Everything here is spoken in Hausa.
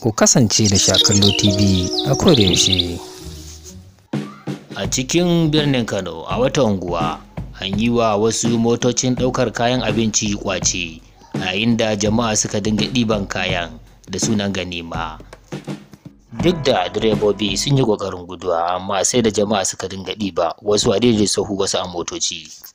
ku kasance da Sha Kallo TV a kodayaushe. A cikin birnin Kano a wata unguwa an yi wa wasu motocin ɗaukar kayan abinci ƙwace, yayin da jama'a suka dinga ɗiban kayan da sunan ganima. Duk da direbobi sun yi ƙoƙarin guduwa, amma sai da jama'a suka dinga ɗiba, wasu a daidaita sahu, wasu a motoci.